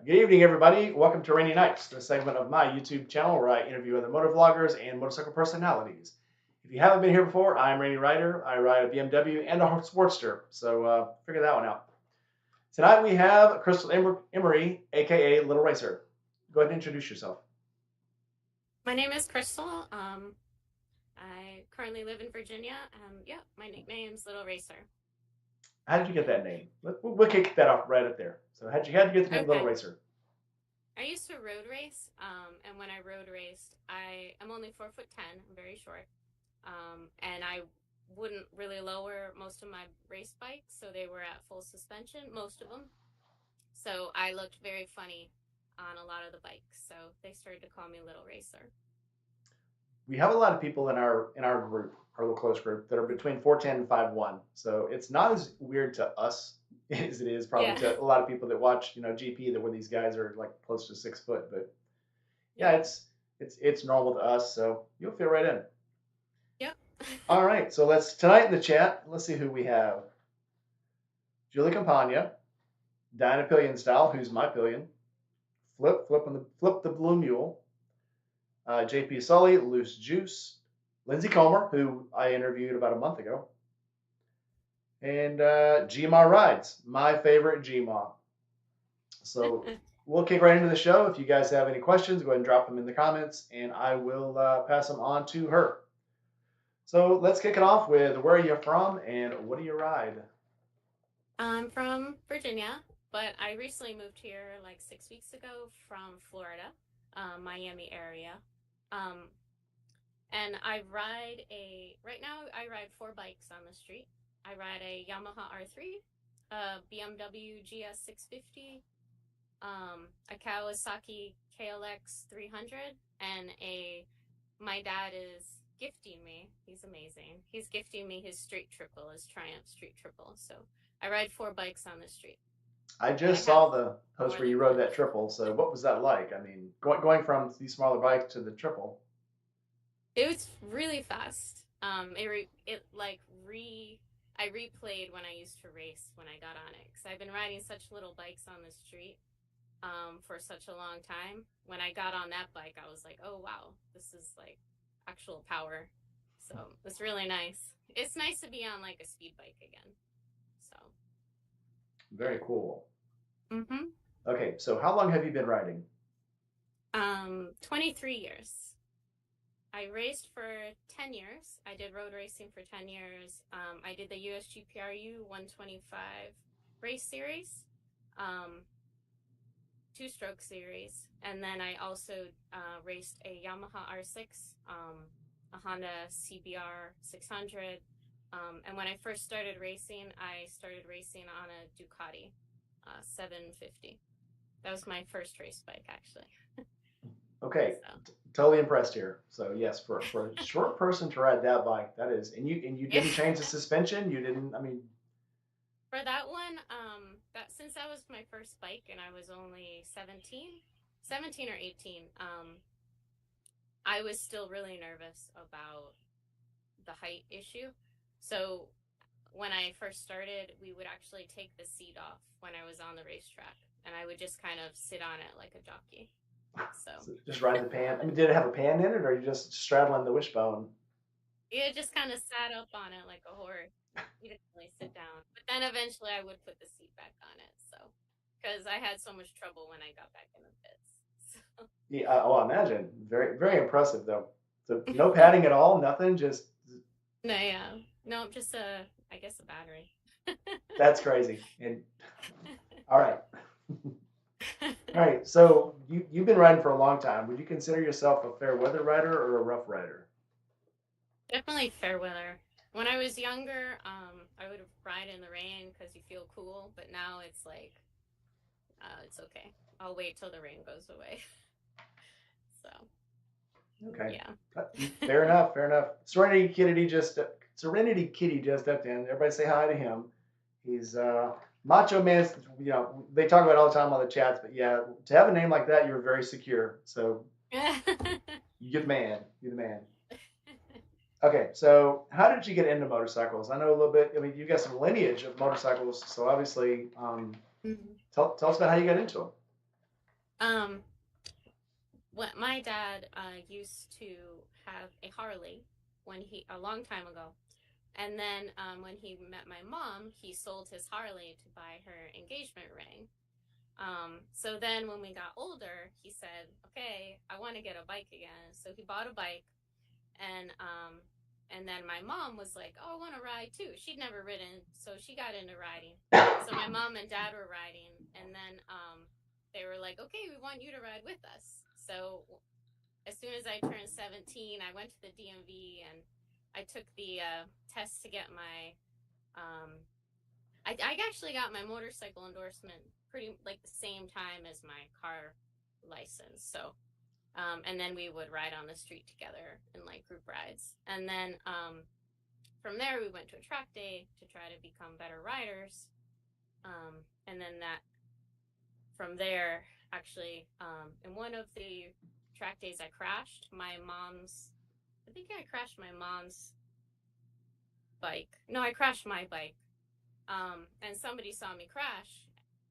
Good evening, everybody. Welcome to Rainy Nights, the segment of my YouTube channel where I interview other motor vloggers and motorcycle personalities. If you haven't been here before, I'm Rainy Ryder. I ride a BMW and a Sportster, so figure that one out. Tonight we have Crystal Emery, aka Little Racer. Go ahead and introduce yourself. My name is Crystal. I currently live in Virginia. Yeah, my nickname's Little Racer. How did you get that name? We'll kick that off right up there. So how'd you get the name Little Okay. Racer? I used to road race, and when I road raced, I'm only 4'10". I'm very short, and I wouldn't really lower most of my race bikes, so they were at full suspension, most of them. So I looked very funny on a lot of the bikes, so they started to call me Little Racer. We have a lot of people in our group, our little close group, that are between 4'10" and 5'1". So it's not as weird to us as it is probably Yeah, to a lot of people that watch, GP, that where these guys are like close to 6 foot. But yeah, yeah, it's normal to us, so you'll fit right in. yep. All right, so let's tonight in the chat. Let's see who we have. Julie Campagna, Diana Pillion style, who's my pillion. Flip the blue mule. JP Sully, Loose Juice, Lindsay Comer, who I interviewed about a month ago, and GMA Rides, my favorite GMA. So we'll kick right into the show. If you guys have any questions, go ahead and drop them in the comments, and I will pass them on to her. So let's kick it off with where are you from and what do you ride? I'm from Virginia, but I recently moved here like 6 weeks ago from Florida, Miami area. Um, and right now I ride four bikes on the street. I ride a Yamaha R3, a BMW GS 650, a Kawasaki KLX 300, and my dad is gifting me. He's amazing. He's gifting me his street triple, his Triumph street triple. So I ride four bikes on the street, I and I just have saw the post more where you than rode one. that triple. So what was that like? I mean, going from these smaller bikes to the triple. It was really fast. It like re I replayed when I used to race when I got on it because I've been riding such little bikes on the street for such a long time. When I got on that bike, I was like, oh wow, this is like actual power. So it's really nice. It's nice to be on like a speed bike again. So Very yeah. cool. Mm-hmm. Okay, so how long have you been riding? 23 years. I raced for 10 years. I did road racing for 10 years. I did the USGPRU 125 race series, um, two-stroke series, and then I also raced a Yamaha R6, a Honda CBR 600. And when I first started racing, I started racing on a Ducati 750. That was my first race bike, actually. Okay, So totally impressed here. So yes, for a short person to ride that bike, that is, and you yeah. didn't change the suspension. You didn't. I mean, For that one, that since that was my first bike and I was only 17 or 18, I was still really nervous about the height issue. So when I first started, we would actually take the seat off when I was on the racetrack, and I would just kind of sit on it like a jockey. So just ride the pan. I mean, did it have a pan in it, or you just straddling the wishbone? it just kind of sat up on it like a horse. You didn't really sit down, but then eventually I would put the seat back on it. So because I had so much trouble when I got back in the pits. So. Yeah. Oh, I imagine. Very very impressive though. So no padding at all. Nothing. Just No, yeah. No, just I guess a battery. that's crazy. And all right. All right. So you've been riding for a long time. Would you consider yourself a fair weather rider or a rough rider? Definitely fair weather. When I was younger, I would ride in the rain because you feel cool, but now it's like, it's okay. I'll wait till the rain goes away. So, Okay. yeah. Fair enough. Fair enough. Serenity Kitty just stepped in. Everybody say hi to him. He's Macho Man. They talk about it all the time on the chats, but yeah, to have a name like that, you're very secure. So you're the man. You're the man. Okay, so how did you get into motorcycles? I know a little bit. I mean, you got some lineage of motorcycles, so obviously, Mhm. tell us about how you got into them. Um, what my dad used to have a Harley when he a long time ago, and then when he met my mom, he sold his Harley to buy her engagement ring. So then when we got older, he said, "Okay, I want to get a bike again." So he bought a bike, and then my mom was like, "Oh, I want to ride too." She'd never ridden, so she got into riding. So my mom and dad were riding, and then they were like, "Okay, we want you to ride with us." So as soon as I turned 17, I went to the DMV and I took the test to get my. I actually got my motorcycle endorsement pretty like the same time as my car license. So and then we would ride on the street together in like group rides. And then from there, we went to a track day to try to become better riders. And then that from there, actually, in one of the track days, I crashed my mom's. I think I crashed my mom's bike. No, I crashed my bike. And somebody saw me crash.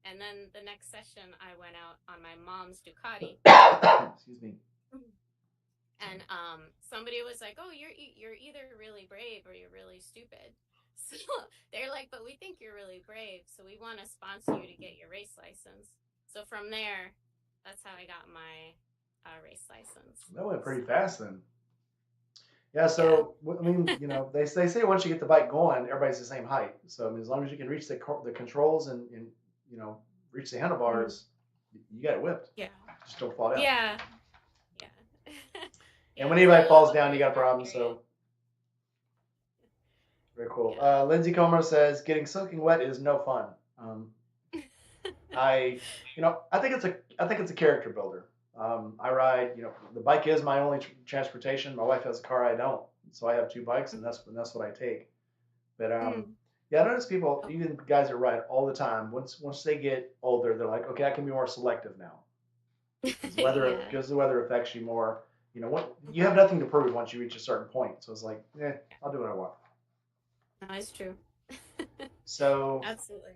And then the next session, I went out on my mom's Ducati. Excuse me. And somebody was like, "Oh, you're either really brave or you're really stupid." So they're like, "But we think you're really brave, so we want to sponsor you to get your race license." So from there, that's how I got my race license. That went pretty So, fast then. Yeah, yeah. so I mean, they say once you get the bike going, everybody's the same height. So I mean, as long as you can reach the controls and you know reach the Mm, handlebars, you got it whipped. yeah. Just don't fall down. Yeah. Yeah. And Yeah. It when was a anybody little falls of a down, you got growing up problems. period. So very cool. Yeah. Lindsay Comer says getting soaking wet is no fun. I I think it's a character builder. I ride. The bike is my only transportation. My wife has a car. I don't. So I have two bikes, and that's what I take. But Mm. yeah, I notice people, Oh. even guys that ride all the time, once they get older, they're like, okay, I can be more selective now Yeah. because the weather affects you more. What you have Mhm. nothing to prove once you reach a certain point. So it's like, I'll do what I want. No, it's true. So Absolutely.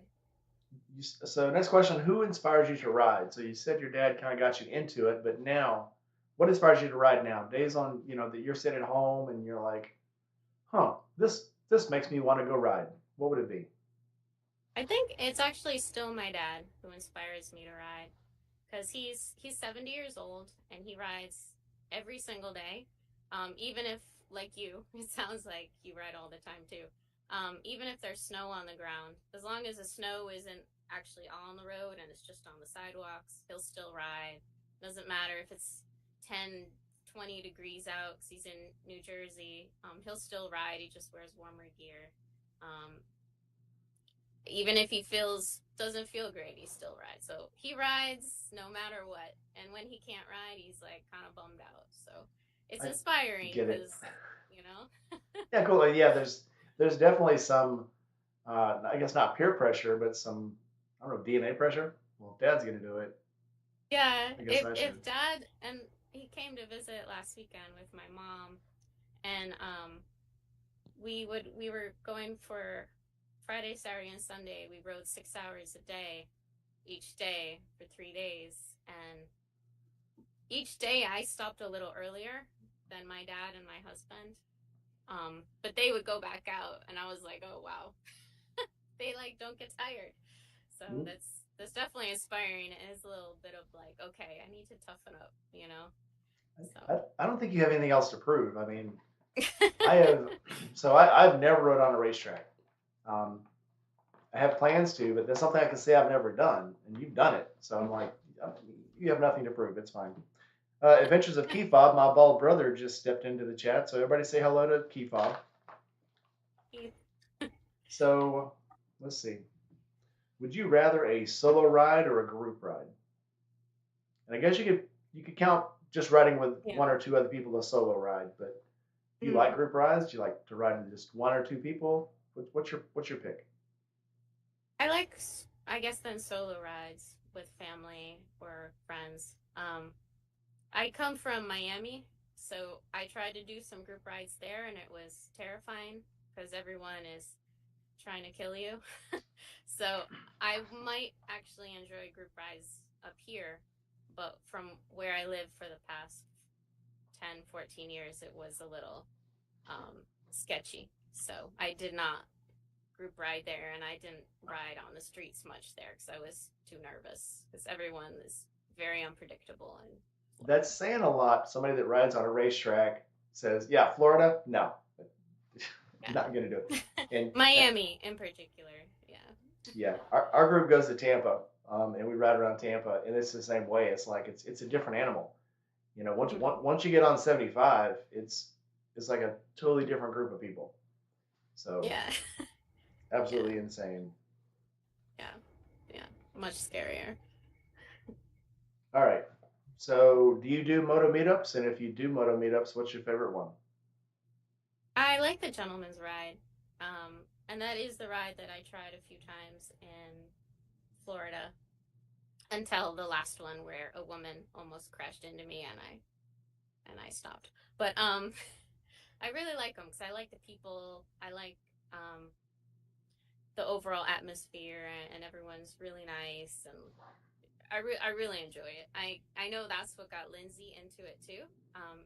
so next question, who inspires you to ride? So you said your dad kind of got you into it, but now, what inspires you to ride now? Days on, that you're sitting at home and you're like, huh, this makes me want to go ride. What would it be? I think it's actually still my dad who inspires me to ride because he's 70 years old and he rides every single day. Even if like you, it sounds like you ride all the time too. Even if there's snow on the ground, as long as the snow isn't actually on the road and it's just on the sidewalks, he'll still ride. Doesn't matter if it's 10, 20 degrees out because he's in New Jersey. He'll still ride. He just wears warmer gear. Um, Even if he feels doesn't feel great, he still rides. So he rides no matter what. And when he can't ride, he's like kind of bummed out. So it's I inspiring get it. because, you know. Yeah, cool. Yeah, there's definitely some, I guess not peer pressure, but some, I don't know, DNA pressure. Well, if Dad's gonna do it, Yeah, I guess if I should. if dad and he came to visit last weekend with my mom and we were going for Friday, Saturday and Sunday. We rode 6 hours a day each day for 3 days and each day I stopped a little earlier than my dad and my husband. But they would go back out, and I was like, oh wow, they like don't get tired. So Hmm? that's definitely inspiring. It is a little bit of like, okay, I need to toughen up, you know. I don't think you have anything else to prove. I mean, So I have, so I've never rode on a racetrack. Um, I have plans to, but that's something I can say I've never done, and you've done it. So I'm like, you have nothing to prove. It's fine. Adventures of Keyfob, my bald brother just stepped into the chat. So everybody say hello to Keyfob. So let's see. Would you rather a solo ride or a group ride? And I guess you could count just riding with yeah. one or two other people a solo ride, but do you like Mm. group rides? Do you like to ride with just one or two people? What's your pick? I like, I guess, then solo rides with family or friends. I come from Miami, so I tried to do some group rides there, and it was terrifying because everyone is trying to kill you. So I might actually enjoy group rides up here, but from where I lived for the past 10, 14 years, it was a little sketchy. So I did not group ride there, and I didn't ride on the streets much there because I was too nervous because everyone is very unpredictable in That's Florida. saying a lot. Somebody that rides on a racetrack says, "Yeah, Florida, no, not gonna do it." Yeah. And Miami in particular. Yeah. yeah, our group goes to Tampa, and we ride around Tampa, and it's the same way. It's like it's a different animal. You know, Mhm. once you get on 75, it's like a totally different group of people. So Yeah. Yeah. absolutely insane. Yeah. Yeah. Much scarier. All right. So do you do moto meetups? And if you do moto meetups, what's your favorite one? I like the gentleman's ride. And that is the ride that I tried a few times in Florida until the last one where a woman almost crashed into me and I stopped. But I really like them because I like the people. I like um the overall atmosphere, and everyone's really nice, and I really enjoy it. I know that's what got Lindsay into it too.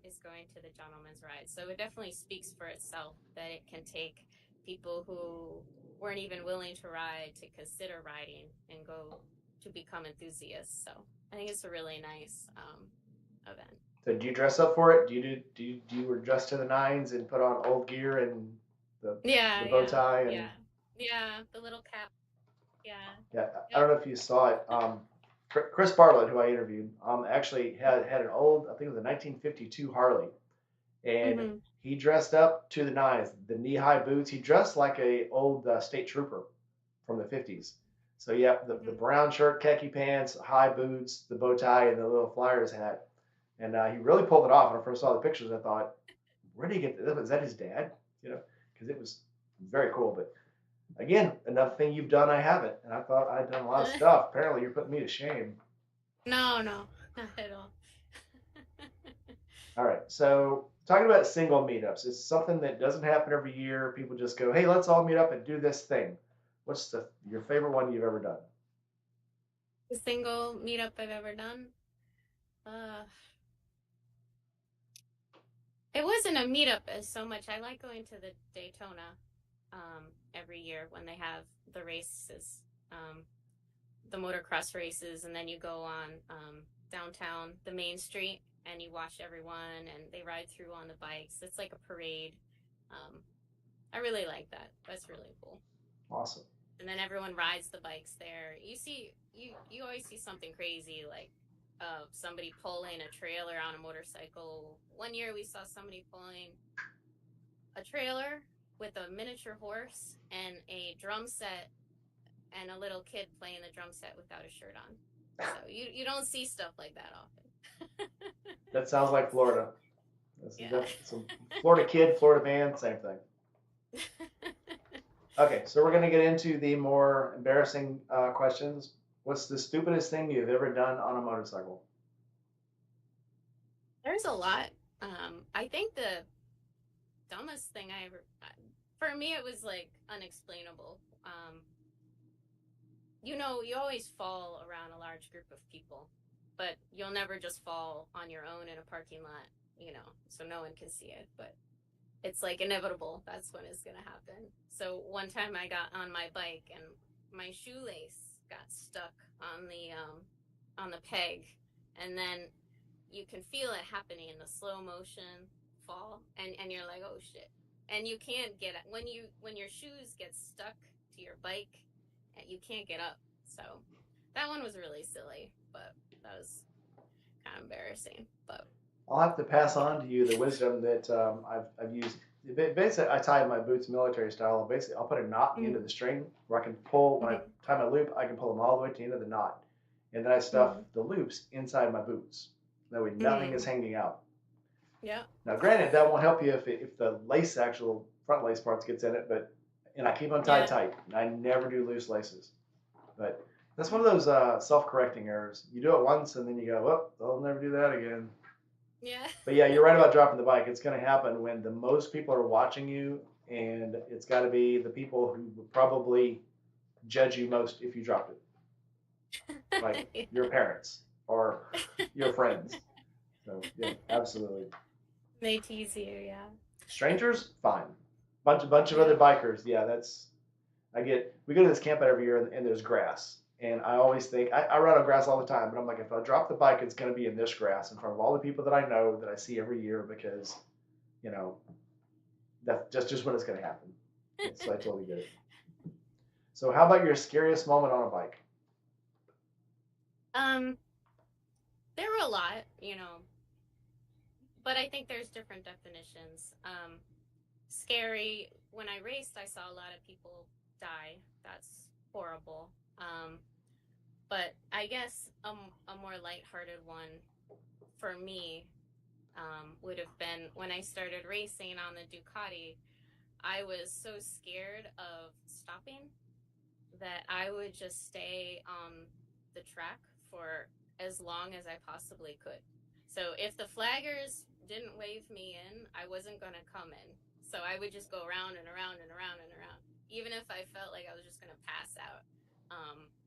Is going to the gentleman's ride. So it definitely speaks for itself that it can take people who weren't even willing to ride to consider riding and go to become enthusiasts. So I think it's a really nice event. So do you dress up for it? Do you dress to the nines and put on old gear and the Yeah, the bow yeah, tie and yeah, yeah. The little cap. Yeah. yeah, I Yep. don't know if you saw it. Chris Bartlett, who I interviewed, actually had an old, I think it was a 1952 Harley, and Mhm. he dressed up to the nines, the knee-high boots. He dressed like a old state trooper from the 50s. So yeah, the Mhm. brown shirt, khaki pants, high boots, the bow tie, and the little Flyers hat. And he really pulled it off. When I first saw the pictures, I thought, where did he get this? Is that his dad? You know, because it was very cool. But again, another thing you've done, I haven't. And I thought I'd done a lot of stuff. Apparently, you're putting me to shame. No, no, not at all. All right. So talking about single meetups, it's something that doesn't happen every year. People just go, hey, let's all meet up and do this thing. What's your favorite one you've ever done? The single meetup I've ever done. Uh, it wasn't a meetup as so much. I like going to the Daytona every year when they have the races, um, the motocross races, and then you go on downtown, the main street, and you watch everyone, and they ride through on the bikes. It's like a parade. Um, I really like that. That's really cool. Awesome. And then everyone rides the bikes there. You always see something crazy like somebody pulling a trailer on a motorcycle. One year we saw somebody pulling a trailer with a miniature horse and a drum set and a little kid playing the drum set without a shirt on. So you don't see stuff like that often. That sounds like Florida. Yeah. That's some Florida kid, Florida man, same thing. Okay, so we're going to get into the more embarrassing questions. What's the stupidest thing you've ever done on a motorcycle? There's a lot. I think the dumbest thing I ever, for me, it was like unexplainable. You always fall around a large group of people, but you'll never just fall on your own in a parking lot, so no one can see it. But it's like inevitable. That's when it's gonna happen. So one time I got on my bike and my shoelace got stuck on the peg, and then you can feel it happening in the slow motion fall, and you're like, oh shit, and you can't get it when your shoes get stuck to your bike, and you can't get up. So that one was really silly, but that was kind of embarrassing. But I'll have to pass yeah. on to you the wisdom that I've used. Basically, I tie my boots military style. Basically, I'll put a knot in the end of Mm-hmm. the string where I can pull, when I Mm-hmm. tie my loop, I can pull them all the way to the end of the knot. And then I stuff Mm-hmm. the loops inside my boots. That way, nothing is Mm-hmm. hanging out. Yeah. Now, granted, that won't help you if the lace, actual front lace parts gets in it, but and I keep them tied Yeah. tight. And I never do loose laces. But that's one of those self-correcting errors. You do it once and then you go, well, I'll never do that again. Yeah. But yeah, you're right about dropping the bike. It's going to happen when the most people are watching you, and it's got to be the people who would probably judge you most if you dropped it, like your parents. are your friends. So yeah, absolutely. They tease you, yeah. Strangers, fine. Bunch of other Yeah. bikers, yeah, that's we go to this camp out every year and there's grass. And I always think I run on grass all the time, but I'm like, if I drop the bike, it's gonna be in this grass in front of all the people that I know that I see every year because, you know, that's just when it's gonna happen. So I totally get it. So how about your scariest moment on a bike? um, there were a lot, but I think there's different definitions. Scary. When I raced, I saw a lot of people die. That's horrible. But I guess a more lighthearted one for me would have been when I started racing on the Ducati. I was so scared of stopping that I would just stay on the track for as long as I possibly could. So if the flaggers didn't wave me in, I wasn't going to come in. So I would just go around and around and around and around. Even if I felt like I was just going to pass out,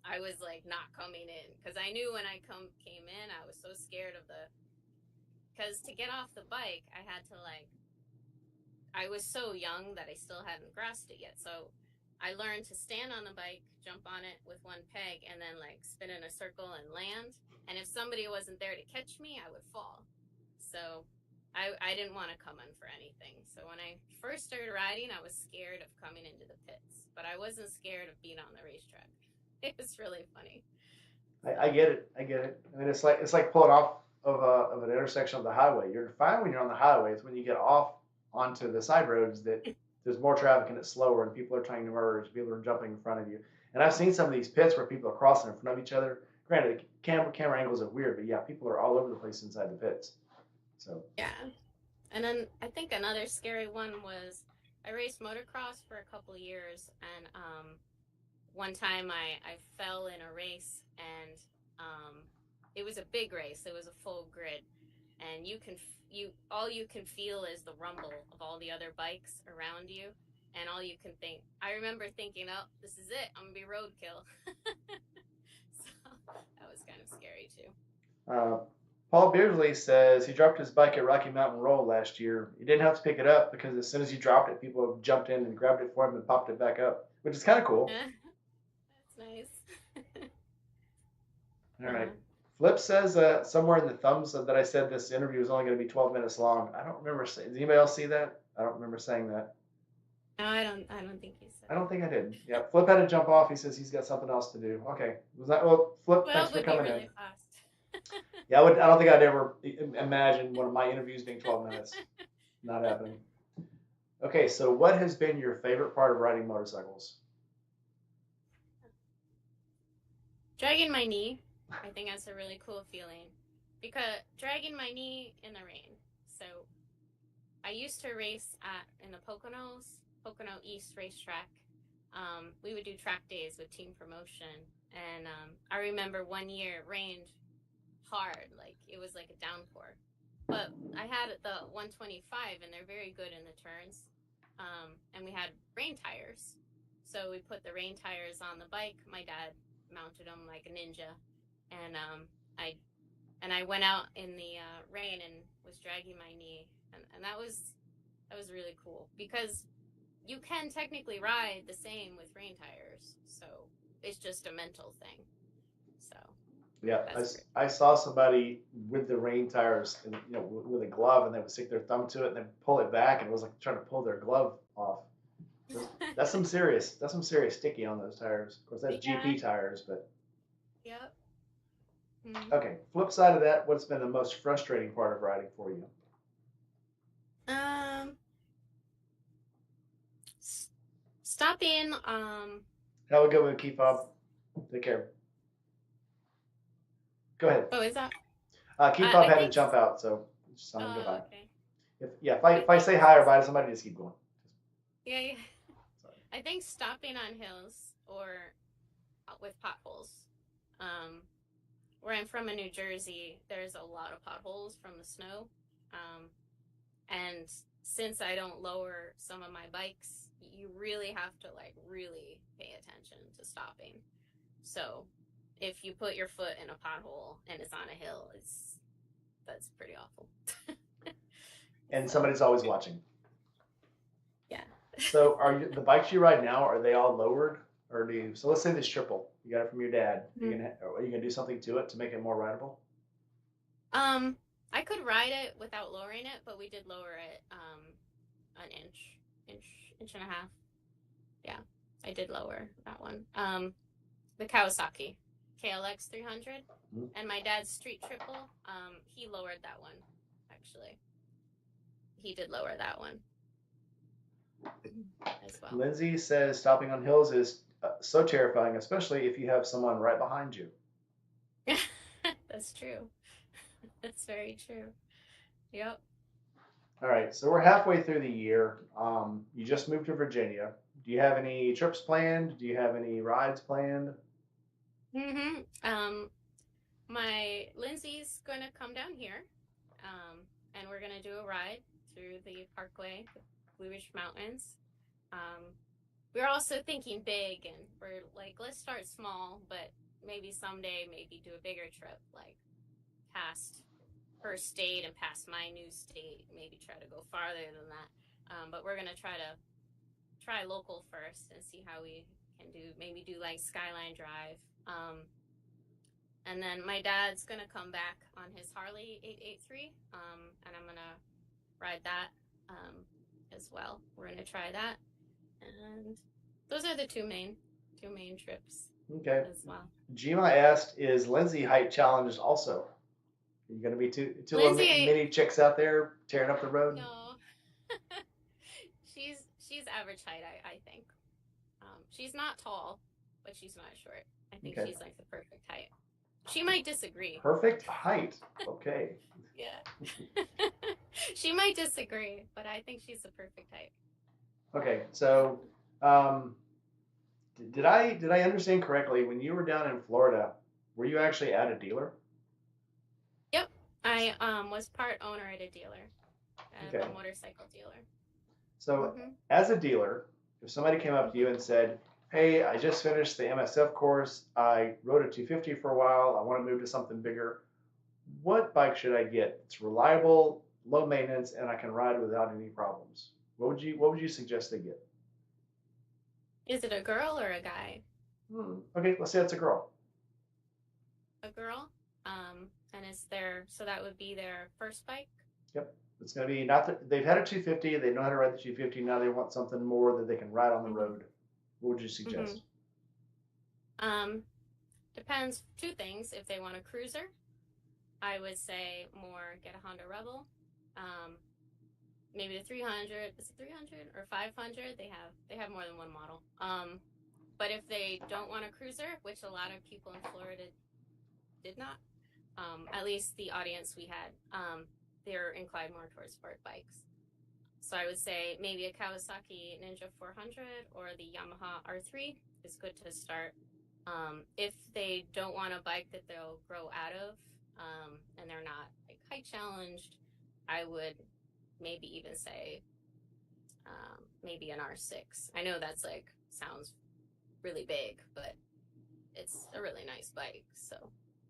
I was like not coming in because I knew when I came in, I was so scared of because to get off the bike, I was so young that I still hadn't grasped it yet. So I learned to stand on the bike, jump on it with one peg, and then like spin in a circle and land. And if somebody wasn't there to catch me, I would fall. So I didn't want to come in for anything. So when I first started riding, I was scared of coming into the pits, but I wasn't scared of being on the racetrack. It was really funny. So I get it. I get it. I mean, it's like pulling off of an intersection of the highway. You're fine when you're on the highway. It's when you get off onto the side roads that there's more traffic and it's slower and people are trying to merge. People are jumping in front of you. And I've seen some of these pits where people are crossing in front of each other. Granted, the camera angles are weird, but yeah, people are all over the place inside the pits. So yeah. And then I think another scary one was I raced motocross for a couple years, and one time I fell in a race, and it was a big race. It was a full grid, and you all you can feel is the rumble of all the other bikes around you, and all you can think. I remember thinking, "Oh, this is it. I'm gonna be roadkill." So that was kind of scary too. uh, Paul Beardsley says he dropped his bike at Rocky Mountain Roll last year. He didn't have to pick it up because as soon as he dropped it, people have jumped in and grabbed it for him and popped it back up, which is kind of cool. That's nice. All right. uh, Flip says somewhere in the thumbs that I said this interview was only going to be 12 minutes long. I don't remember saying. Does anybody else see that? I don't remember saying that. no, I don't think he said I don't that. think I did. Yeah, Flip had to jump off. He says he's got something else to do. Okay. Was that well? Flip, thanks 12 for would be coming in. really fast. Yeah, I don't think I'd ever imagine one of my interviews being 12 minutes. Not happening. Okay, so what has been your favorite part of riding motorcycles? Dragging my knee, I think that's a really cool feeling because dragging my knee in the rain. So I used to race in the Pocono East racetrack. We would do track days with team promotion, and I remember one year it rained hard, like it was like a downpour. But I had the 125, and they're very good in the turns. And we had rain tires, so we put the rain tires on the bike. My dad mounted them like a ninja, and I I went out in the rain and was dragging my knee, and that was really cool because you can technically ride the same with rain tires, so it's just a mental thing. So Yeah, that's great. I saw somebody with the rain tires, and, with a glove, and they would stick their thumb to it and then pull it back, and it was like trying to pull their glove off. That's some serious sticky on those tires. Of course, that's Yeah. GP tires, but Yep. Mm. okay. Flip side of that, what's been the most frustrating part of riding for you? Um. Stopping. Have a good one, keep up. Take care. Go ahead. Oh, is that? Keep up I had to think. jump out, so just tell him Oh, goodbye. okay. I If I think. say hi or bye to somebody, just keep going. Yeah, yeah. Sorry. I think stopping on hills or with potholes. Um, where I'm from in New Jersey, there's a lot of potholes from the snow. Um, and since I don't lower some of my bikes, you really have to like really pay attention to stopping. So if you put your foot in a pothole and it's on a hill, that's pretty awful. And So, somebody's always watching. yeah. So are you, the bikes you ride now, are they all lowered? Or do you, so let's say this triple, you got it from your dad. Are you gonna do something to it to make it more rideable? Um, I could ride it without lowering it, but we did lower it an inch and a half. Yeah, I did lower that one. The Kawasaki KLX 300, Mhm. and my dad's Street Triple. He lowered that one. Actually, he did lower that one as well. Lindsay says stopping on hills is so terrifying, especially if you have someone right behind you. That's true. That's very true. Yep. All right, so we're halfway through the year. You just moved to Virginia. Do you have any trips planned? Do you have any rides planned? My Lindsay's gonna come down here, and we're gonna do a ride through the Parkway, the Blue Ridge Mountains. Um, we're also thinking big, and we're like, let's start small, but maybe someday, maybe do a bigger trip, like past her state and past my new state. Maybe try to go farther than that. But we're gonna try local first and see how we can do. Maybe do like Skyline Drive. And then my dad's gonna come back on his Harley 883, and I'm gonna ride that as well. We're gonna try that, and those are the two main trips Okay. as well. Gma asked, is Lindsay height challenged also? Are you going to be two little Lindsay, mini chicks out there tearing up the road? no, she's average height, I think. She's not tall, but she's not short. I think Okay. she's like the perfect height. She might disagree. Perfect height. Okay. Yeah. She might disagree, but I think she's the perfect height. Okay. So, um, did I understand correctly? When you were down in Florida, were you actually at a dealer? Yep. I was part owner at a dealer, at Okay. a motorcycle dealer. So, as a dealer, if somebody came up to you and said, "Hey, I just finished the MSF course. I rode a 250 for a while. I want to move to something bigger. What bike should I get? It's reliable, low maintenance, and I can ride without any problems." What would you suggest they get? Is it a girl or a guy? Okay, let's say it's a girl. A girl. And it's their, so that would be their first bike. Yep. It's going to be not that they've had a 250, they know how to ride the 250. Now they want something more that they can ride on the road. What would you suggest? Depends. Two things. If they want a cruiser, I would say more get a Honda Rebel. Maybe the 300. Is it 300 or 500? They have more than one model. But if they don't want a cruiser, which a lot of people in Florida did not, at least the audience we had, they're inclined more towards sport bikes. So I would say maybe a Kawasaki Ninja 400 or the Yamaha R3 is good to start. If they don't want a bike that they'll grow out of, and they're not like height challenged, I would maybe even say maybe an R6. I know that's like sounds really big, but it's a really nice bike. So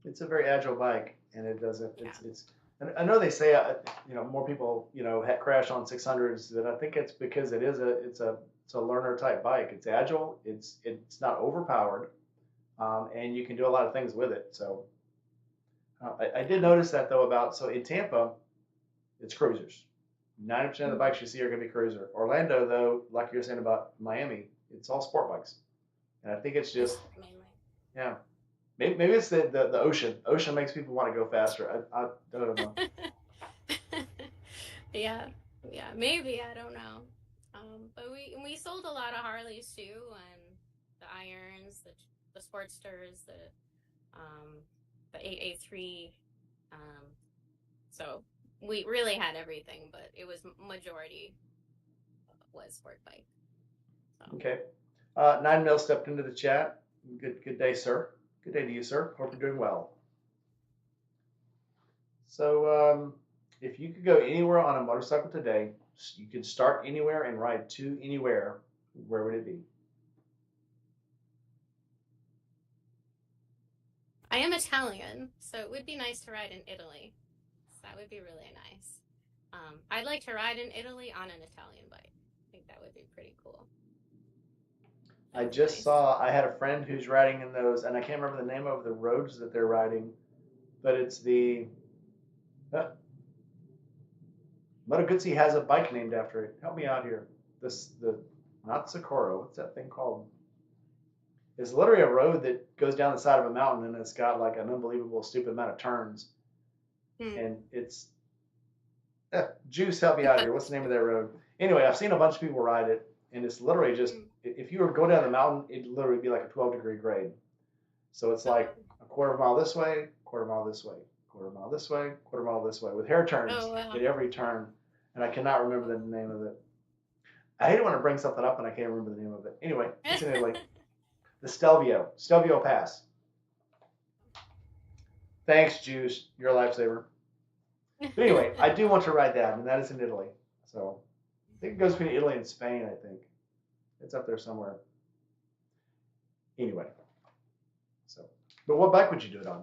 it's a very agile bike, and it doesn't. yeah. It's. I know they say more people crash on 600s. That I think it's because it's a learner type bike. It's agile. It's not overpowered, and you can do a lot of things with it. So I did notice that though so in Tampa, it's cruisers. 90% of the bikes you see are going to be cruiser. Orlando though, like you're saying about Miami, it's all sport bikes, and I think it's just mainly. yeah. Maybe it's the ocean. Ocean makes people want to go faster. I don't know. Yeah, maybe I don't know. But we sold a lot of Harleys too, and the Irons, the Sportsters, the 883. So we really had everything, but it was majority was sport bike. So. Okay. 9 Mil stepped into the chat. Good day, sir. Good day to you, sir. Hope you're doing well. So, if you could go anywhere on a motorcycle today, you could start anywhere and ride to anywhere, where would it be? I am Italian, so it would be nice to ride in Italy. So that would be really nice. I'd like to ride in Italy on an Italian bike. I think that would be pretty cool. I That's just nice. saw, I had a friend who's riding in those, and I can't remember the name of the roads that they're riding, but it's the, uh, Moto Guzzi has a bike named after it. Help me out here. Not Socorro, what's that thing called? It's literally a road that goes down the side of a mountain and it's got like an unbelievable stupid amount of turns. Hmm. And it's, Juice, help me out here. What's the name of that road? Anyway, I've seen a bunch of people ride it, and it's literally just, Hmm. if you were to go down the mountain, it'd literally be like a 12-degree grade. So it's like Oh, a quarter mile this way, quarter mile this way, quarter mile this way, quarter mile this way, with hair turns oh wow. at every turn. And I cannot remember the name of it. I hate it when I bring something up and I can't remember the name of it. Anyway, it's in Italy. The Stelvio Pass. Thanks, Juice. You're a lifesaver. But anyway, I do want to ride that, and that is in Italy. So I think it goes between Italy and Spain, I think. It's up there somewhere. Anyway, so, but what bike would you do it on?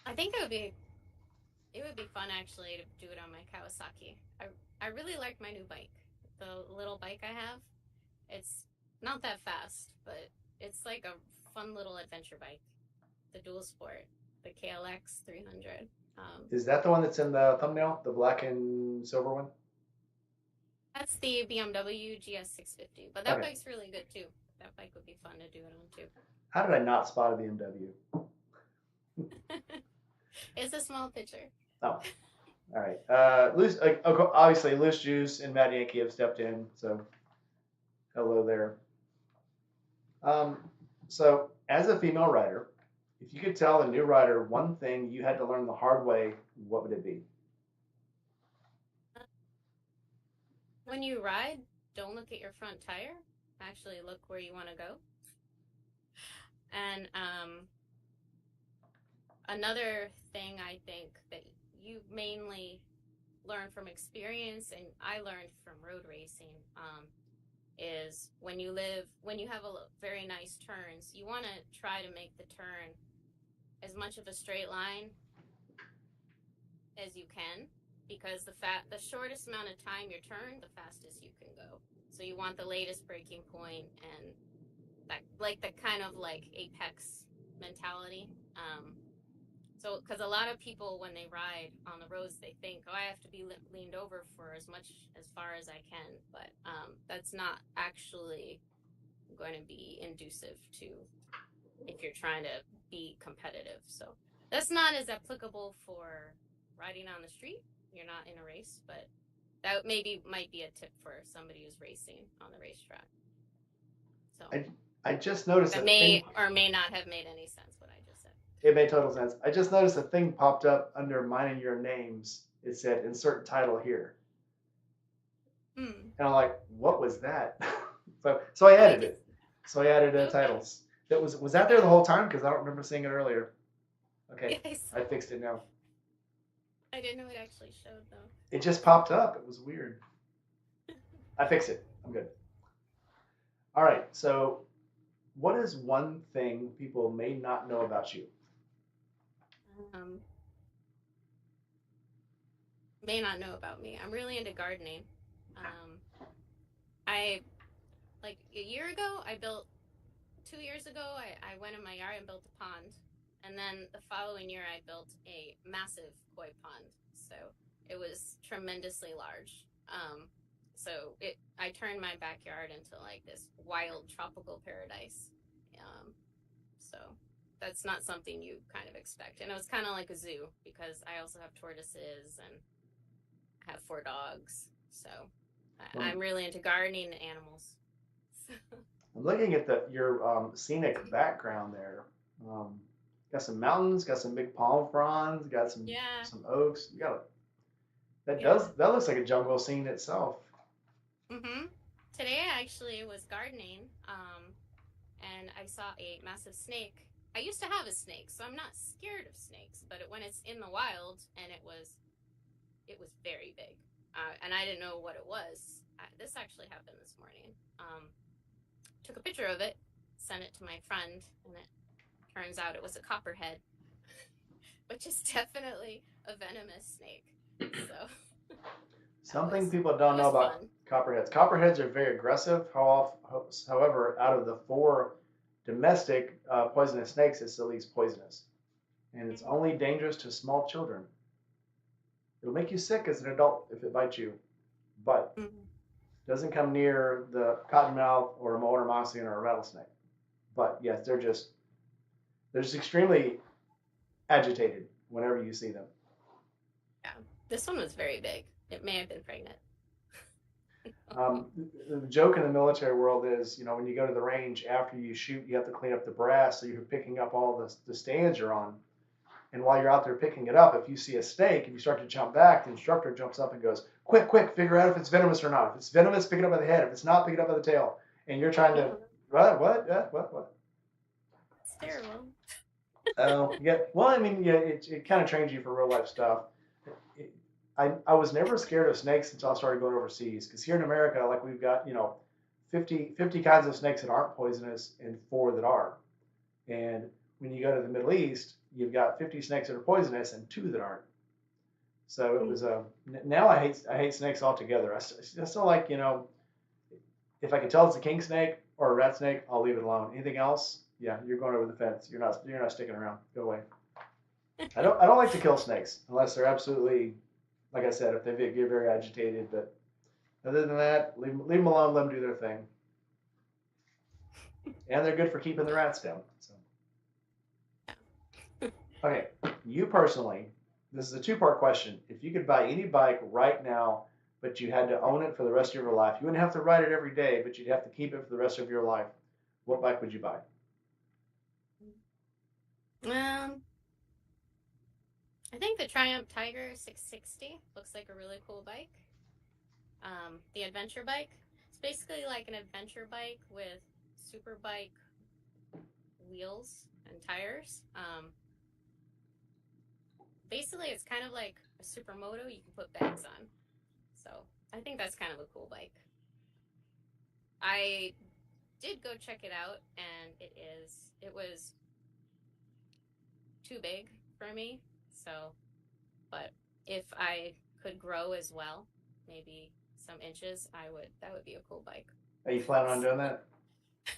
I think it would be fun actually to do it on my Kawasaki. I really like my new bike. The little bike I have. It's not that fast, but it's like a fun little adventure bike. The Dual Sport, the KLX 300. Is that the one that's in the thumbnail, the black and silver one? That's the BMW GS 650, but that Okay. bike's really good too. That bike would be fun to do it on too. How did I not spot a BMW? It's a small picture. Oh, all right. Loose, obviously, Loose Juice and Matt Yankee have stepped in, so hello there. Um, so, as a female writer, if you could tell a new writer one thing you had to learn the hard way, what would it be? When you ride, don't look at your front tire. Actually, look where you want to go. And another thing I think that you mainly learn from experience, and I learned from road racing, is when you have very nice turns, you want to try to make the turn as much of a straight line as you can, because the shortest amount of time you turn, the fastest you can go. So you want the latest braking point and that like the kind of like apex mentality. So because a lot of people when they ride on the roads, they think, oh, I have to be leaned over for as far as I can, but that's not actually going to be inducive to if you're trying to be competitive. So that's not as applicable for riding on the street. You're not in a race, but that maybe might be a tip for somebody who's racing on the racetrack. So I just noticed that a may thing. or may not have made any sense what I just said. It made total sense. I just noticed a thing popped up under mine and your names. It said insert title here. Hmm. And I'm like, what was that? So I Oh, I added can. it. So I added Okay. titles. Was that there the Okay. whole time? Because I don't remember seeing it earlier. Okay, Yeah, I saw. I fixed it now. I didn't know it actually showed though. It just popped up. It was weird. I fixed it. I'm good. All right. So, what is one thing people may not know about you? Um, may not know about me. I'm really into gardening. Um, I like a year ago. 2 years ago. I went in my yard and built a pond, and then the following year I built a massive koi pond. So it was tremendously large. I turned my backyard into like this wild tropical paradise. Um, so that's not something you kind of expect. And it was kind of like a zoo because I also have tortoises and I have 4 dogs. So Um, I'm really into gardening and animals. I'm looking at your scenic background there. Um, got some mountains, got some big palm fronds, got Yeah, some oaks. You got yeah. that looks like a jungle scene itself. Today I actually was gardening, and I saw a massive snake. I used to have a snake, so I'm not scared of snakes. But when it's in the wild, and it was very big, and I didn't know what it was. This actually happened this morning. Took a picture of it, sent it to my friend, and it turns out it was a copperhead, which is definitely a venomous snake. So Something was people don't it know was about fun. copperheads. Copperheads are very aggressive. However, out of the 4 domestic poisonous snakes, it's the least poisonous, and it's Mhm. only dangerous to small children. It'll make you sick as an adult if it bites you, but Mhm. doesn't come near the cottonmouth or a molar moccasin or a rattlesnake. But yes, they're just extremely agitated whenever you see them. Yeah, this one was very big. It may have been pregnant. The joke in the military world is, when you go to the range after you shoot, you have to clean up the brass, so you're picking up all the stands you're on. And while you're out there picking it up, if you see a snake and you start to jump back, the instructor jumps up and goes, "Quick, quick, figure out if it's venomous or not. If it's venomous, pick it up by the head. If it's not, pick it up by the tail." And you're trying to, Oh, what? it's terrible. Oh, yeah. Well, I mean, yeah, it kind of trains you for real life stuff. I was never scared of snakes until I started going overseas. Because here in America, like we've got, 50 kinds of snakes that aren't poisonous and 4 that are. And when you go to the Middle East, you've got 50 snakes that are poisonous and 2 that aren't. So it was Mhm. now I hate snakes altogether. I still like, if I can tell it's a king snake or a rat snake, I'll leave it alone. Anything else, yeah, you're going over the fence. You're not sticking around. Go away. I don't like to kill snakes unless they're absolutely, like I said, if they get very agitated. But other than that, leave them alone. Let them do their thing, and they're good for keeping the rats down. So Yeah. okay, you personally, this is a 2-part question. If you could buy any bike right now, but you had to own it for the rest of your life, you wouldn't have to ride it every day, but you'd have to keep it for the rest of your life. What bike would you buy? Um, I think the Triumph Tiger 660 looks like a really cool bike. The adventure bike. It's basically like an adventure bike with super bike wheels and tires. Basically, it's kind of like a supermoto you can put bags on. So I think that's kind of a cool bike. I did go check it out, and it was too big for me. So, but if I could grow as well, maybe some inches, that would be a cool bike. Are you planning on doing that?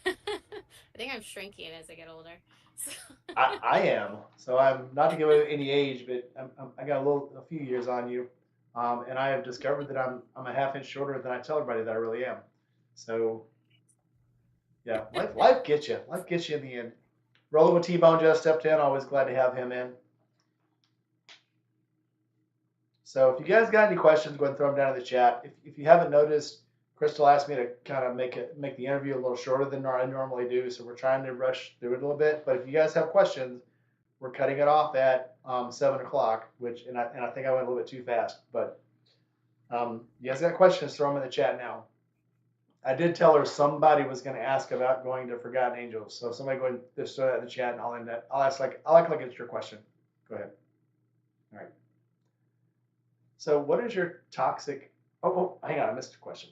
I think I'm shrinking as I get older. So I am. So I'm not to give away any age, but I got a few years on you, and I have discovered that I'm a half inch shorter than I tell everybody that I really am. So yeah, life gets you. Life gets you in the end. Rolling with T-Bone just stepped in. Always glad to have him in. So if you guys got any questions, go ahead and throw them down in the chat. If you haven't noticed, Crystal asked me to kind of make the interview a little shorter than I normally do, so we're trying to rush through it a little bit. But if you guys have questions, we're cutting it off at 7 o'clock, and I think I went a little bit too fast. But you guys got questions, throw them in the chat now. I did tell her somebody was going to ask about going to Forgotten Angels, so somebody go ahead and just throw that in the chat, and I'll end that. I'll act like it's your question. Go ahead. All right. So what is your toxic? Hang on, I missed a question.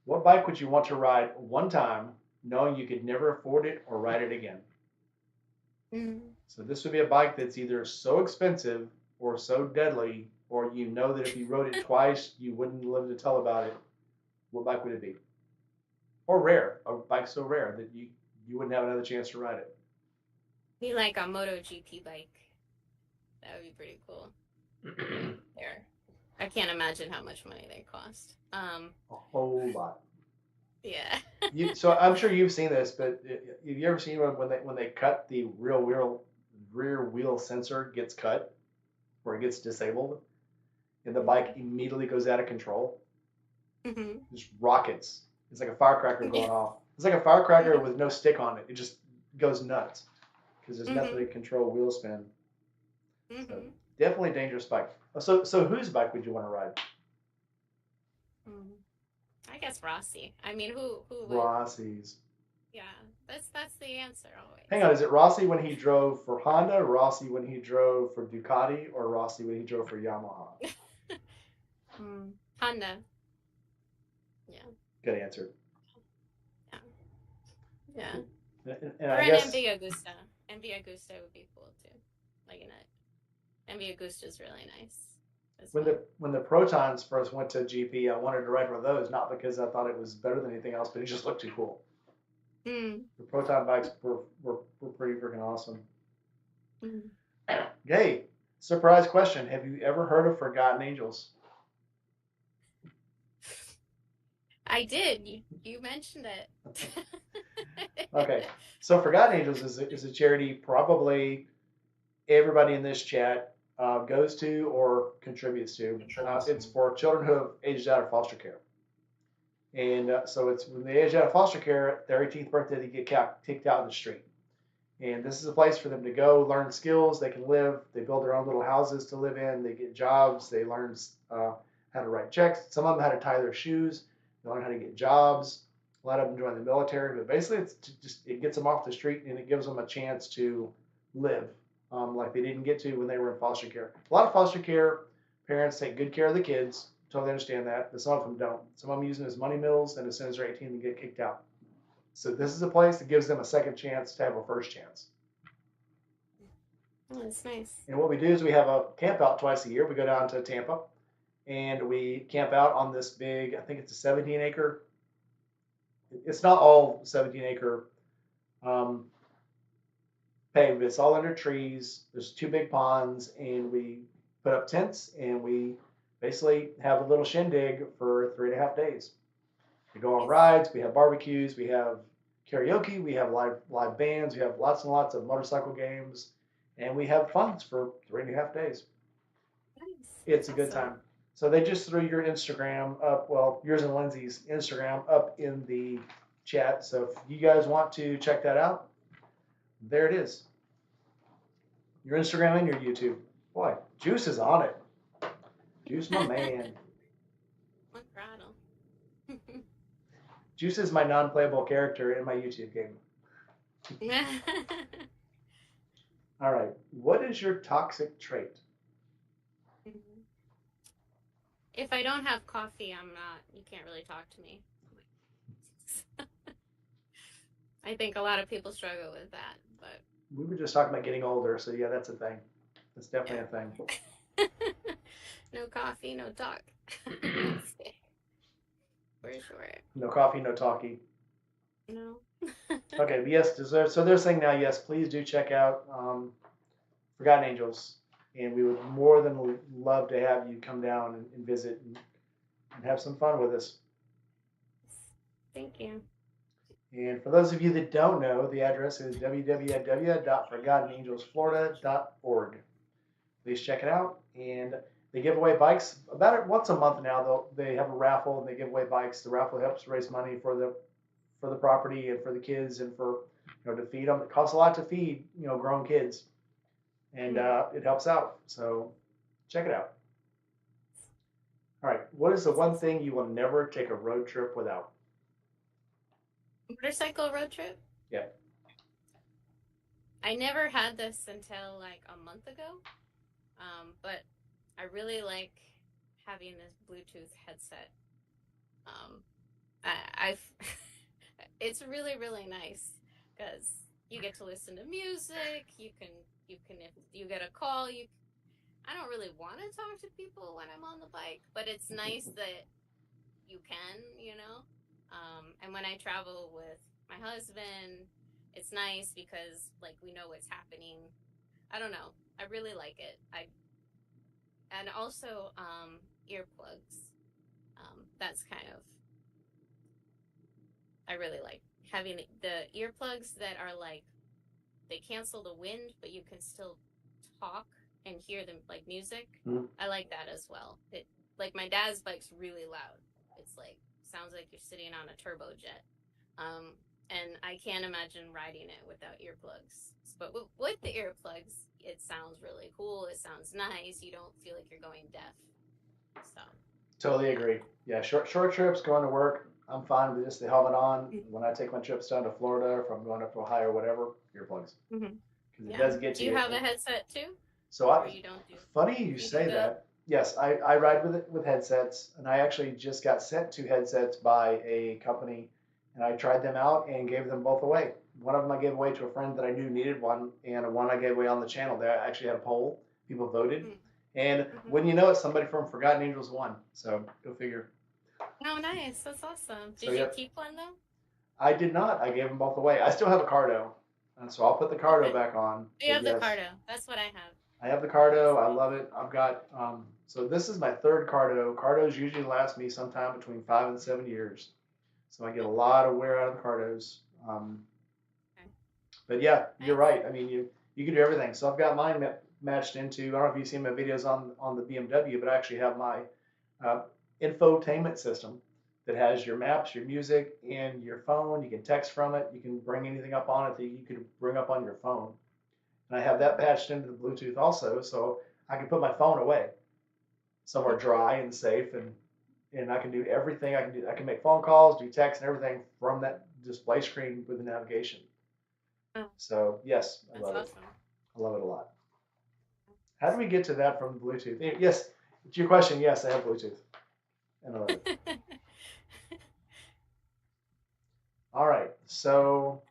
What bike would you want to ride one time, knowing you could never afford it or ride it again? So this would be a bike that's either so expensive or so deadly, or you know that if you rode it twice, you wouldn't live to tell about it. What bike would it be? Or rare, a bike so rare that you wouldn't have another chance to ride it. be like a MotoGP bike. That would be pretty cool. But I can't imagine how much money they cost. A whole lot. Yeah. So I'm sure you've seen this, but have you ever seen when they cut the rear wheel sensor gets cut, or it gets disabled, and the bike immediately goes out of control? Mm-hmm. Just rockets. It's like a firecracker going off. It's like a firecracker with no stick on it. It just goes nuts because there's nothing to control wheel spin. So definitely a dangerous bike. So whose bike would you want to ride? I guess Rossi. I mean, who would? Rossi's. Yeah, that's the answer always. Hang on, is it Rossi when he drove for Honda, Rossi when he drove for Ducati, or Rossi when he drove for Yamaha? Honda. Yeah. Good answer. Yeah. And Or I an guess MV Augusta. MV Augusta would be cool too. Like MV Augusta is really nice as well. when the Protons first went to GP, I wanted to ride one of those, not because I thought it was better than anything else, but it just looked too cool. Mm. The Proton bikes were pretty freaking awesome. Mm. Hey, surprise question. Have you ever heard of Forgotten Angels? I did. You mentioned it. Okay. So Forgotten Angels is a charity probably everybody in this chat goes to or contributes to. It's for children who have aged out of foster care. And so it's when they age out of foster care, their 18th birthday, they get kicked out in the street. And this is a place for them to go learn skills. They can live. They build their own little houses to live in. They get jobs. They learn how to write checks. Some of them how to tie their shoes. They learn how to get jobs. A lot of them join the military. But basically, it gets them off the street and it gives them a chance to live like they didn't get to when they were in foster care. A lot of foster care parents take good care of the kids. Totally understand that. But some of them don't. Some of them use them as money mills, and as soon as they're 18, they get kicked out. So this is a place that gives them a second chance to have a first chance. Oh, that's nice. And what we do is we have a camp out twice a year. We go down to Tampa and we camp out on this big, I think it's a 17 acre. It's not all 17 acre paved, it's all under trees. There's two big ponds, and we put up tents and we basically have a little shindig for 3.5 days. We go on rides, we have barbecues, we have karaoke, we have live bands, we have lots and lots of motorcycle games, and we have fun for 3.5 days. Nice. It's a good time. So they just threw your Instagram up, well, yours and Lindsay's Instagram up in the chat. So if you guys want to check that out, there it is. Your Instagram and your YouTube. Boy, Juice is on it. Juice, my man. One throttle. Juice is my non-playable character in my YouTube game. All right. What is your toxic trait? If I don't have coffee, I'm not. You can't really talk to me. I think a lot of people struggle with that, but we were just talking about getting older, so yeah, that's a thing. That's definitely a thing. No coffee, no talk. For sure. No coffee, no talkie. No. Okay, but yes, so they're saying now, yes, please do check out Forgotten Angels, and we would more than love to have you come down and visit and have some fun with us. Thank you. And for those of you that don't know, the address is www.forgottenangelsflorida.org. Please check it out. And they give away bikes about once a month now. They have a raffle and they give away bikes. The raffle helps raise money for the property and for the kids and for to feed them. It costs a lot to feed grown kids, and it helps out. So check it out. All right, what is the one thing you will never take a road trip without? Motorcycle road trip? Yeah. I never had this until like a month ago, but I really like having this Bluetooth headset. It's really, really nice because you get to listen to music. You can if you get a call, I don't really want to talk to people when I'm on the bike, but it's nice that you can, and when I travel with my husband, it's nice because like we know what's happening. I don't know. I really like it. And also earplugs. That's kind of, I really like having the earplugs that are like, they cancel the wind, but you can still talk and hear them like music. Mm-hmm. I like that as well. Like my dad's bike's really loud. It's like, sounds like you're sitting on a turbojet. And I can't imagine riding it without earplugs. But with the earplugs, it sounds really cool. It sounds nice. You don't feel like you're going deaf. So. Totally agree. Yeah, short trips, going to work, I'm fine with just the helmet on. When I take my trips down to Florida, if I'm going up to Ohio or whatever, earplugs. Mm-hmm. It does get you. Do you have a headset too? So funny you say that. Yes, I ride with headsets, and I actually just got sent 2 headsets by a company, and I tried them out and gave them both away. one of them I gave away to a friend that I knew needed one, and one I gave away on the channel. They actually had a poll. People voted, and Mm-hmm. when you know it, somebody from Forgotten Angels won. So go figure. Oh, nice. That's awesome. So Did you yep, keep one though? I did not. I gave them both away. I still have a Cardo, and so I'll put the Cardo Okay. back on. You But have the yes, Cardo. That's what I have. I have the That's Cardo. I nice. love it. I've got so this is my third Cardo. Cardos usually last me sometime between 5 and 7 years. So I get a Oh, lot of wear out of the Cardos. Um, okay. but yeah, you're Nice. right. I mean, you can do everything. So I've got mine matched into. I don't know if you've seen my videos on the BMW, but I actually have my uh, infotainment system that has your maps, your music, and your phone. You can text from it. You can bring anything up on it that you could bring up on your phone. And I have that patched into the Bluetooth also, so I can put my phone away somewhere dry and safe, and I can do everything I can do. I can make phone calls, do text, and everything from that display screen with the navigation. Oh, So yes, I that's love it. awesome. I love it a lot. How do we get to that from Bluetooth? Yes, to your question, yes, I have Bluetooth, and I love it. All right, so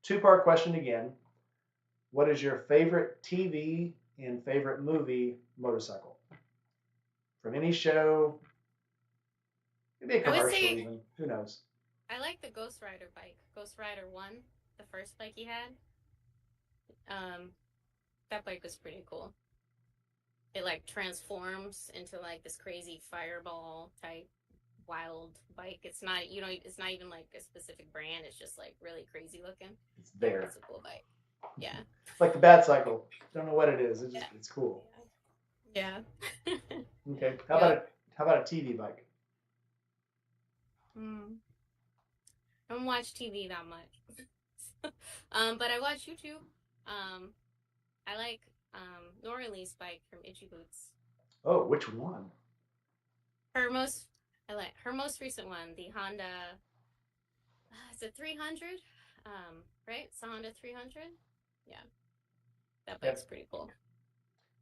two-part question again. What is your favorite TV and favorite movie motorcycle? From any show, maybe a I would commercial say even. Who knows? I like the Ghost Rider bike. Ghost Rider 1, the first bike he had. Um, that bike was pretty cool. It like transforms into like this crazy fireball type wild bike. It's not, you know, it's not even like a specific brand. It's just like really crazy looking. It's Yeah, there. it's a cool bike. Yeah. It's like the Bat Cycle. Don't know what it is. Yeah. It's cool. Yeah. Okay. Yep. How about a TV bike? Mm. I don't watch TV that much. But I watch YouTube. Um, I like Norley's bike from Itchy Boots. Oh, which one? Her most I like her most recent one, the Honda. Is it 300? Right? It's a Honda 300. Yeah, that bike's Yep. pretty cool.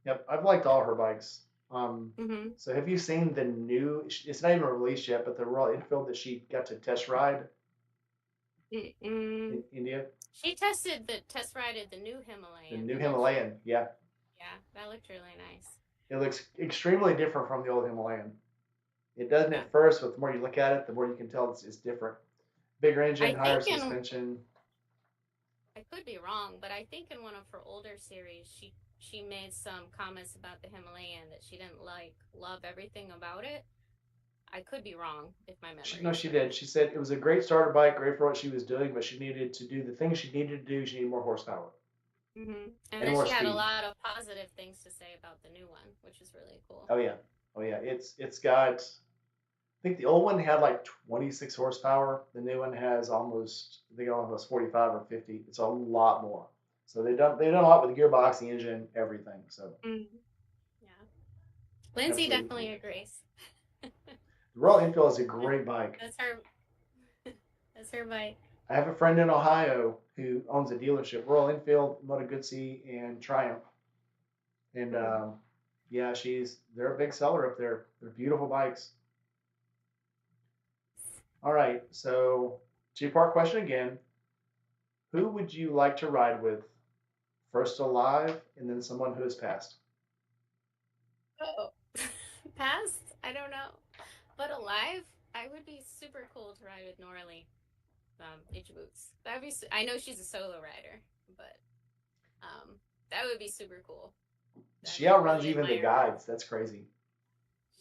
Yep. I've liked all her bikes. Mm-hmm. So have you seen the new? It's not even released yet, but the Royal Enfield that she got to test ride Mm-mm. in India, She tested the test ride at the new the Himalayan. new That looked, Himalayan. Yeah, yeah, that looked really nice. it looks extremely different from the old Himalayan. It doesn't Yeah, at first, but the more you look at it, the more you can tell it's different. Bigger engine, I higher think in suspension. I could be wrong, but I think in one of her older series, she made some comments about the Himalayan that she didn't like love everything about it. I could be wrong if my memory No, is she right. did. She said it was a great starter bike, great for what she was doing, but she needed to do the things she needed to do. She needed more horsepower And and then more she had a speed. lot of positive things to say about the new one, which is really cool. Oh yeah, oh yeah. It's got. I think the old one had like 26 horsepower. The new one has almost. I think almost 45 or 50. It's a lot more. So they've done a lot with the gearbox, the engine, everything. So Mm-hmm. Yeah, Lindsay absolutely definitely cool. agrees. The Royal Enfield is a great bike. That's her. That's her bike. I have a friend in Ohio who owns a dealership, Royal Enfield, Moto Guzzi, and Triumph. And Hmm. yeah, they're a big seller up there. They're beautiful bikes. All right, so two-part question again. Who would you like to ride with? First alive, and then someone who has passed. Oh, past? I don't know, but alive, I would be super cool to ride with Norley. Itchy Boots. That'd be. I know she's a solo rider, but um, that would be super cool. I She like outruns really even the admire her. guides. That's crazy.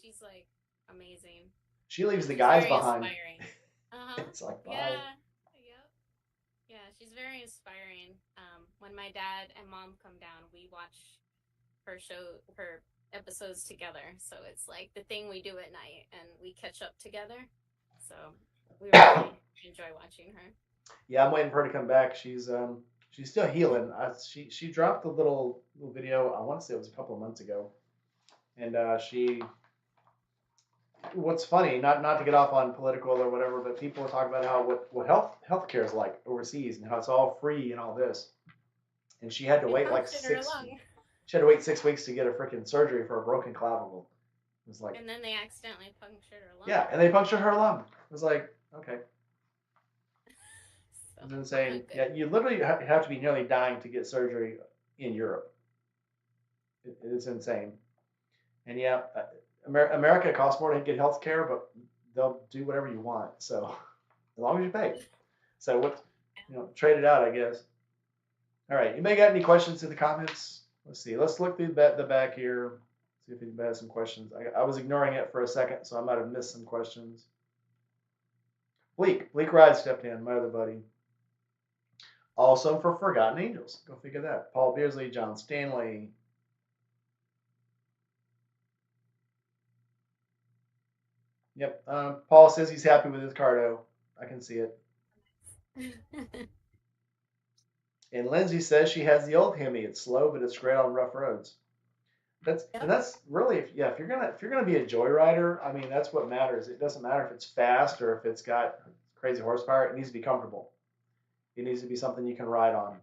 She's like amazing. She leaves the She's guides very behind. inspiring. Uh huh. It's like, bye. Yeah. Yep. Yeah. She's very inspiring. When my dad and mom come down, we watch her episodes together. So it's like the thing we do at night, and we catch up together. So we really enjoy watching her. Yeah, I'm waiting for her to come back. She's still healing. She dropped a little video. I want to say it was a couple of months ago, and she. What's funny, not to get off on political or whatever, but people talk about how what healthcare is like overseas and how it's all free and all this. And she had to They wait like punctured her six. lung, She had to wait 6 weeks to get a freaking surgery for a broken clavicle. It was like, and then they accidentally punctured her lung. yeah, and they punctured her lung. It was like, okay. So So It's I'm insane. doing good. Yeah, you literally have to be nearly dying to get surgery in Europe. It's insane. And yeah, America costs more to get health care, but they'll do whatever you want. So as long as you pay. So what, trade it out, I guess. All right. You may got any questions in the comments? Let's see. Let's look through the back here. See if anybody has some questions. I was ignoring it for a second, so I might have missed some questions. Bleak Ride stepped in, my other buddy. Also for Forgotten Angels. Go figure that. Paul Beardsley, John Stanley. Yep. Paul says he's happy with his Cardo. I can see it. And Lindsay says she has the old Hemi. It's slow, but it's great on rough roads. Yep. That's really if you're gonna be a joyrider, I mean that's what matters. It doesn't matter if it's fast or if it's got crazy horsepower. It needs to be comfortable. It needs to be something you can ride on.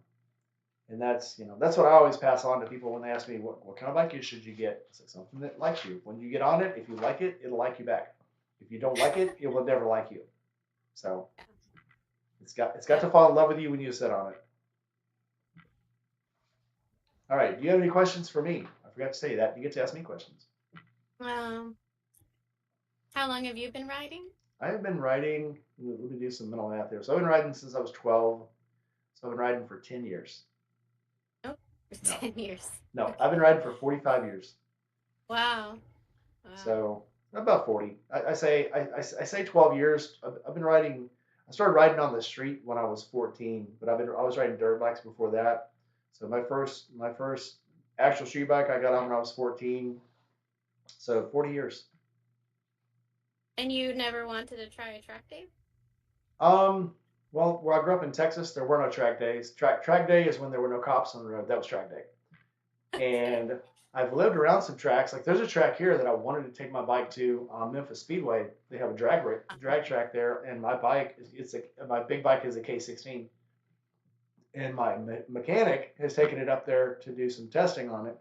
And that's what I always pass on to people when they ask me what kind of bike should you get. It's like something that likes you. When you get on it, if you like it, it'll like you back. If you don't like it, it will never like you. So it's got to fall in love with you when you sit on it. All right. Do you have any questions for me? I forgot to say that. You get to ask me questions. Um, how long have you been riding? I have been riding. Let me do some mental math here. So I've been riding since I was 12. So I've been riding for 10 years. Oh, for No, 10 years. no, Okay. I've been riding for 45 years. Wow. Wow. So about 40. I say 12 years. I've been riding. I started riding on the street when I was 14, but I was riding dirt bikes before that. So my first actual street bike I got on when I was 14. So 40 years. And you never wanted to try a track day? Well, where I grew up in Texas, there were no track days. Track day is when there were no cops on the road. That was track day. Okay. And I've lived around some tracks. Like there's a track here that I wanted to take my bike to on Memphis Speedway. They have a drag track there, and my bike my big bike is a K16, and my mechanic has taken it up there to do some testing on it.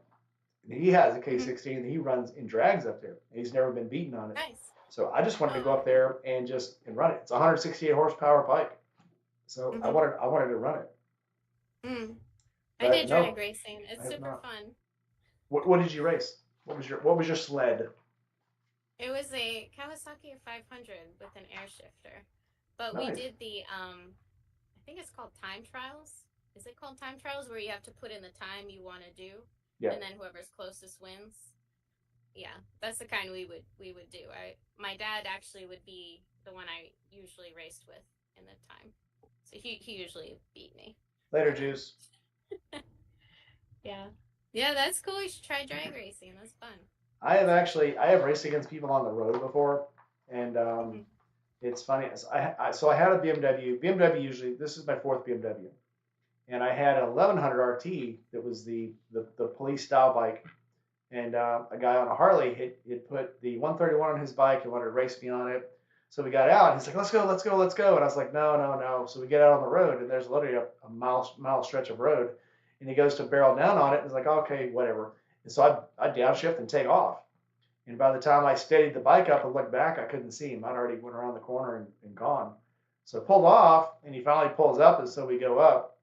And he has a Mm-hmm. K16 that he runs in drags up there. And he's never been beaten on it. Nice. So I just wanted to Oh, go up there and just run it. It's a 168 horsepower bike. So I mm-hmm. wanted to run it. Mm. I But did drag no, racing. I It's have super not. fun. What did you race? What was your sled? It was a Kawasaki 500 with an air shifter. But we Nice. did I think it's called time trials. Is it called time trials where you have to put in the time you want to do Yeah. and then whoever's closest wins? Yeah, that's the kind we would do. My dad actually would be the one I usually raced with in the time. So he usually beat me. Later, But Juice. yeah. Yeah, that's cool. You should try drag racing. That's fun. I have raced against people on the road before, and Mm-hmm. it's funny. So I had a BMW. BMW usually this is my fourth BMW, and I had an 1100 RT that was the police style bike, and a guy on a Harley had put the 131 on his bike and wanted to race me on it. So we got out. He's like, "Let's go, let's go, let's go!" And I was like, "No, no, no." So we get out on the road, and there's literally a mile stretch of road, and he goes to barrel down on it, and he's like, "Okay, whatever." And so I downshift and take off. And by the time I steadied the bike up and looked back, I couldn't see him. I'd already went around the corner and gone. So I pulled off, and he finally pulls up, and so we go up.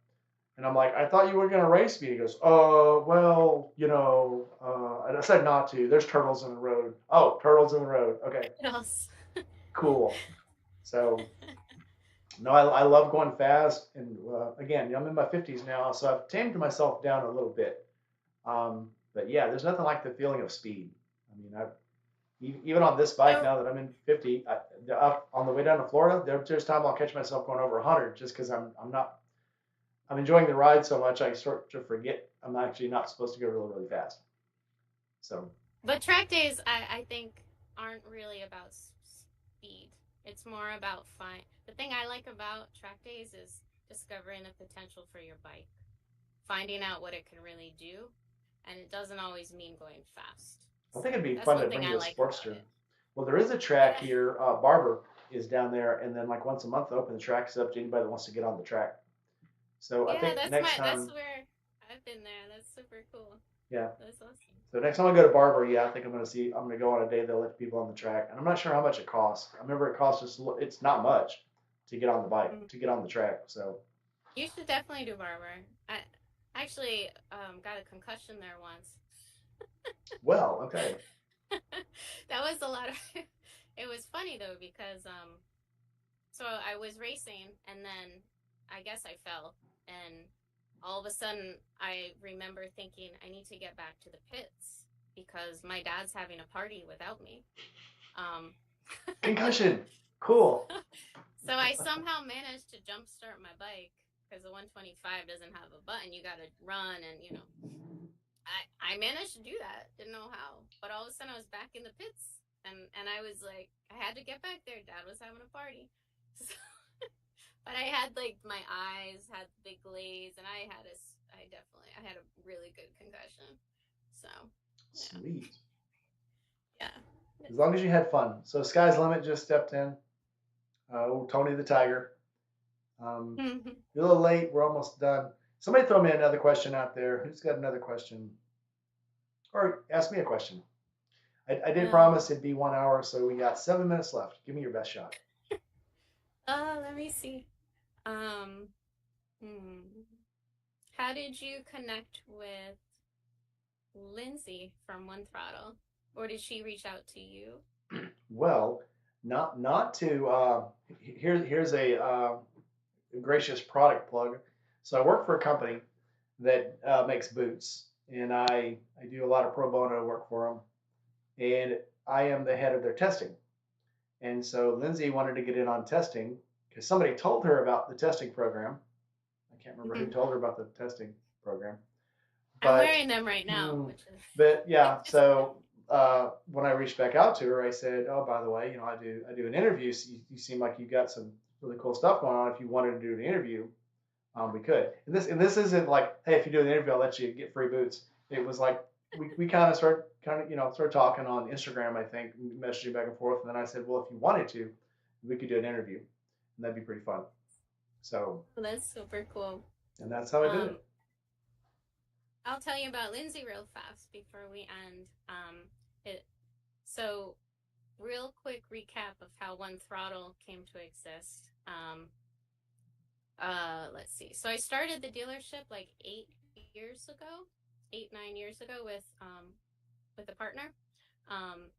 And I'm like, I thought you were going to race me. He goes, well, and I said not to. There's turtles in the road. Oh, turtles in the road. Okay, What else? cool. So, no, I love going fast. And again, I'm in my 50s now, so I've tamed myself down a little bit. But yeah, there's nothing like the feeling of speed. I mean, even on this bike So now that I'm in 50, up on the way down to Florida, there's time I'll catch myself going over 100 just because I'm enjoying the ride so much I sort of forget I'm actually not supposed to go really, really fast. So but track days, I think, aren't really about speed. It's more about fun. The thing I like about track days is discovering the potential for your bike, finding out what it can really do, and it doesn't always mean going fast. I So think it'd be that's fun one to thing bring I you a like about Sportster. it. Well, there is a track Yeah, here. Barber is down there, and then like once a month, they open the tracks up to anybody that wants to get on the track. So I yeah, think next that's time, where I've been there. That's super cool. yeah. That's awesome. So next time I go to Barber, yeah, I think I'm gonna go on a day they'll let people on the track, and I'm not sure how much it costs. I remember it costs us. It's not much to get on the bike Mm. to get on the track. So You should definitely do barber. I actually got a concussion there once. Well, okay. That was a lot of it was funny though because so I was racing and then I guess I fell and all of a sudden I remember thinking I need to get back to the pits because my dad's having a party without me. Um Concussion. Cool. so I somehow managed to jumpstart my bike because the 125 doesn't have a button. You got to run and I managed to do that. Didn't know how, but all of a sudden I was back in the pits, and I was like, I had to get back there. Dad was having a party, so, but I had like my eyes had big glaze, and I had a really good concussion. So yeah, Sweet. yeah. As long as you had fun. So Sky's Limit just stepped in. Tony the Tiger. You're a little late. We're almost done. Somebody throw me another question out there. Who's got another question? Or ask me a question. I did um, promise it'd be 1 hour, so we got 7 minutes left. Give me your best shot. let me see. Um, hmm. How did you connect with Lindsay from One Throttle, or did she reach out to you? Well, not to. Here's a gracious product plug. So I work for a company that makes boots, and I do a lot of pro bono work for them, and I am the head of their testing. And so Lindsay wanted to get in on testing because somebody told her about the testing program. I can't remember who Mm-hmm. told her about the testing program, I'm but wearing them right now, mm, which but is yeah. So when I reached back out to her, I said, "Oh, by the way, I do an interview. So you seem like you got some really cool stuff going on. If you wanted to do an interview, we could. And this isn't like, hey, if you do an interview, I'll let you get free boots. It was like we started talking on Instagram, I think, messaging back and forth, and then I said, well, if you wanted to, we could do an interview, and that'd be pretty fun. So, that's super cool. and that's how I did Um, it. I'll tell you about Lindsay real fast before we end. It so real quick recap of how One Throttle came to exist. Let's see. So I started the dealership like 8 years ago, 8 9 years ago with a partner. Um,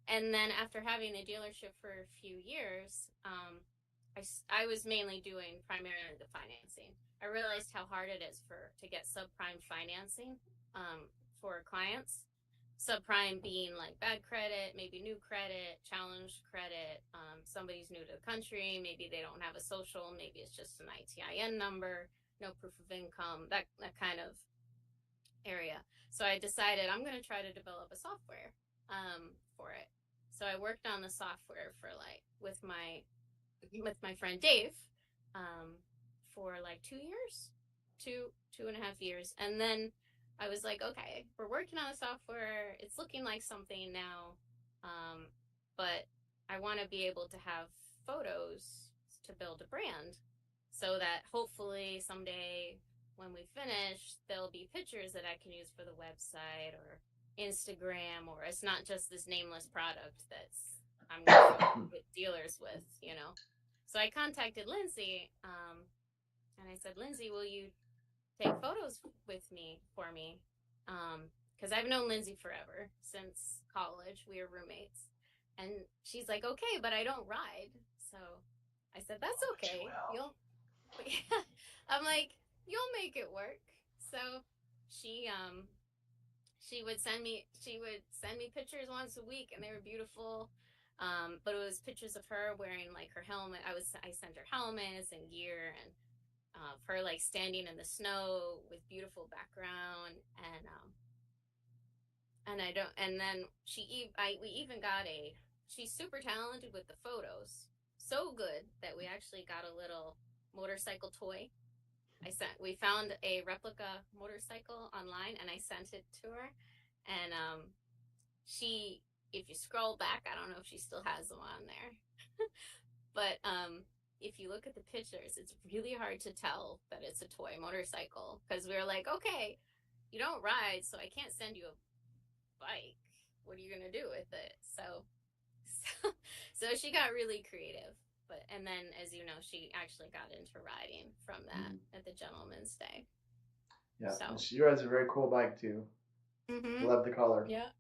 and then after having the dealership for a few years, I was mainly doing primarily the financing. I realized how hard it is to get subprime financing for clients. Subprime being like bad credit, maybe new credit, challenged credit. Somebody's new to the country, maybe they don't have a social, maybe it's just an ITIN number, no proof of income, that kind of area. So I decided I'm going to try to develop a software for it. So I worked on the software for like with my friend Dave um, for like 2 years, two and a half years, and then I was like, okay, we're working on the software. It's looking like something now, um, but I want to be able to have photos to build a brand, so that hopefully someday when we finish, there'll be pictures that I can use for the website or Instagram, or it's not just this nameless product that's I'm going to show up with dealers with. So I contacted Lindsay, and I said, Lindsay, will you take photos with me for me? Because I've known Lindsay forever since college. We were roommates, and she's like, okay, but I don't ride. So I said, that's Oh, but you okay. will. I'm like, you'll make it work. So she um she would send me pictures once a week, and they were beautiful. But it was pictures of her wearing like her helmet. I sent her helmets and gear, and her like standing in the snow with beautiful background, and I don't and then we even got a she's super talented with the photos, so good that we actually got a little motorcycle toy. We found a replica motorcycle online, and I sent it to her, and she if you scroll back, I don't know if she still has them on there, but if you look at the pictures, it's really hard to tell that it's a toy motorcycle because we were like, okay, you don't ride, so I can't send you a bike. What are you gonna do with it? So so she got really creative, And then, as you know, she actually got into riding from that at the Gentleman's Day. Yeah, So. and she rides a very cool bike too. Love the color. Yeah.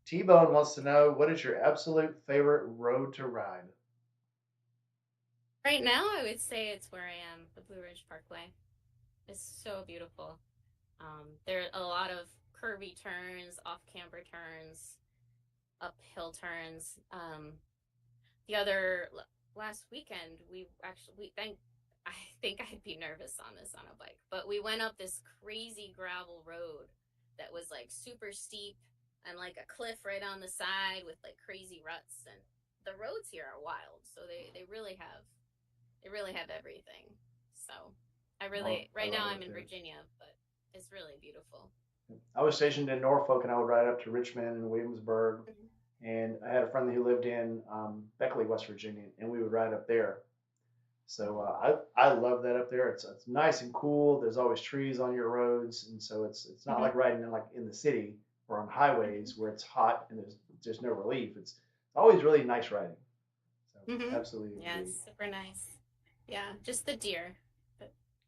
T-Bone wants to know, what is your absolute favorite road to ride? Right now, I would say it's where I am, the Blue Ridge Parkway. It's so beautiful. There are a lot of curvy turns, off-camber turns, uphill turns. Last weekend, I think I'd be nervous on this on a bike, but we went up this crazy gravel road that was like super steep and like a cliff right on the side with like crazy ruts, and the roads here are wild, so they really have everything. So right now I'm in Virginia, but it's really beautiful. I was stationed in Norfolk, and I would ride up to Richmond and Williamsburg, and I had a friend who lived in Beckley, West Virginia, and we would ride up there. So I love that up there. It's nice and cool. There's always trees on your roads, and so it's not like riding in the city or on highways where it's hot and there's just no relief. It's always really nice riding. So absolutely. Yeah, it's super nice. Yeah, just the deer.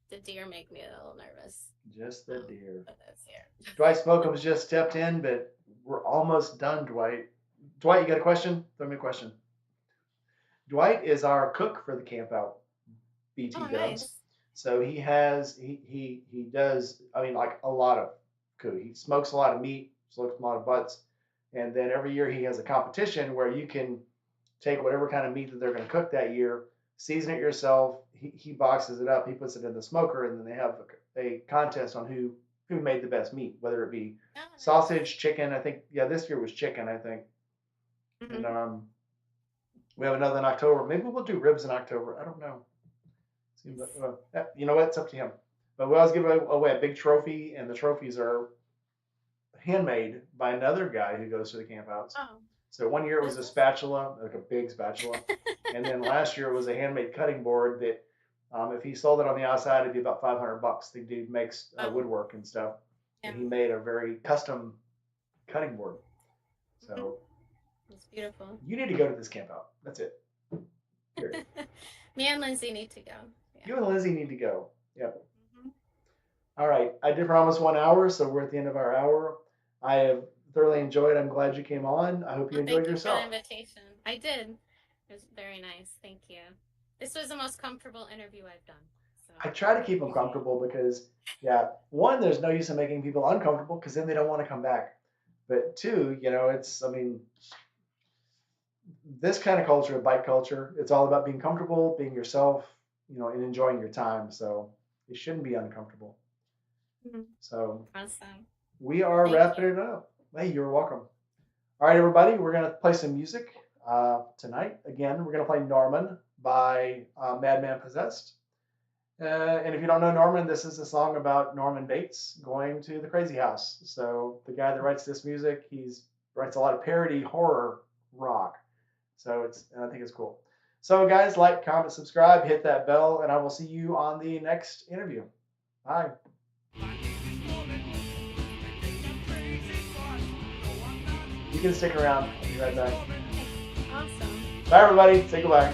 The deer make me a little nervous. Just the deer. But that's here. Dwight Slocum's just stepped in, but we're almost done, Dwight. Dwight, you got a question? Throw me a question. Dwight is our cook for the camp out. BT does. Nice. So he does, I mean, like a lot of food. He smokes a lot of meat, smokes a lot of butts. And then every year he has a competition where you can take whatever kind of meat that they're going to cook that year, season it yourself. He boxes it up, he puts it in the smoker, and then they have a contest on who made the best meat, whether it be sausage, chicken. I think, this year was chicken, I think. And we have another in October. Maybe we'll do ribs in October. I don't know. You know what? It's up to him. But we always give away a big trophy, and the trophies are handmade by another guy who goes to the campouts. Oh. So one year it was a spatula, like a big spatula. And then last year it was a handmade cutting board that if he sold it on the outside, it'd be about $500. The dude makes woodwork and stuff. Yeah. And he made a very custom cutting board. So it's beautiful. You need to go to this camp out. That's it. Me and Lindsay need to go. Yeah. You and Lindsay need to go. Yep. All right. I did for almost 1 hour, so we're at the end of our hour. I have thoroughly enjoyed. I'm glad you came on. I hope you enjoyed yourself. Thank you for the invitation. I did. It was very nice. Thank you. This was the most comfortable interview I've done. So. I try to keep them comfortable because, one, there's no use in making people uncomfortable because then they don't want to come back. But two, this kind of culture, bike culture, it's all about being comfortable, being yourself, and enjoying your time. So it shouldn't be uncomfortable. So awesome. We are wrapping it up. Hey, you're welcome. All right, everybody, we're going to play some music tonight. Again, we're going to play Norman by Madman Possessed. And if you don't know Norman, this is a song about Norman Bates going to the crazy house. So the guy that writes this music, he writes a lot of parody horror rock. So I think it's cool. So guys, like, comment, subscribe, hit that bell, and I will see you on the next interview. Bye. You can stick around. I'll be right back. Awesome. Bye, everybody. Say goodbye.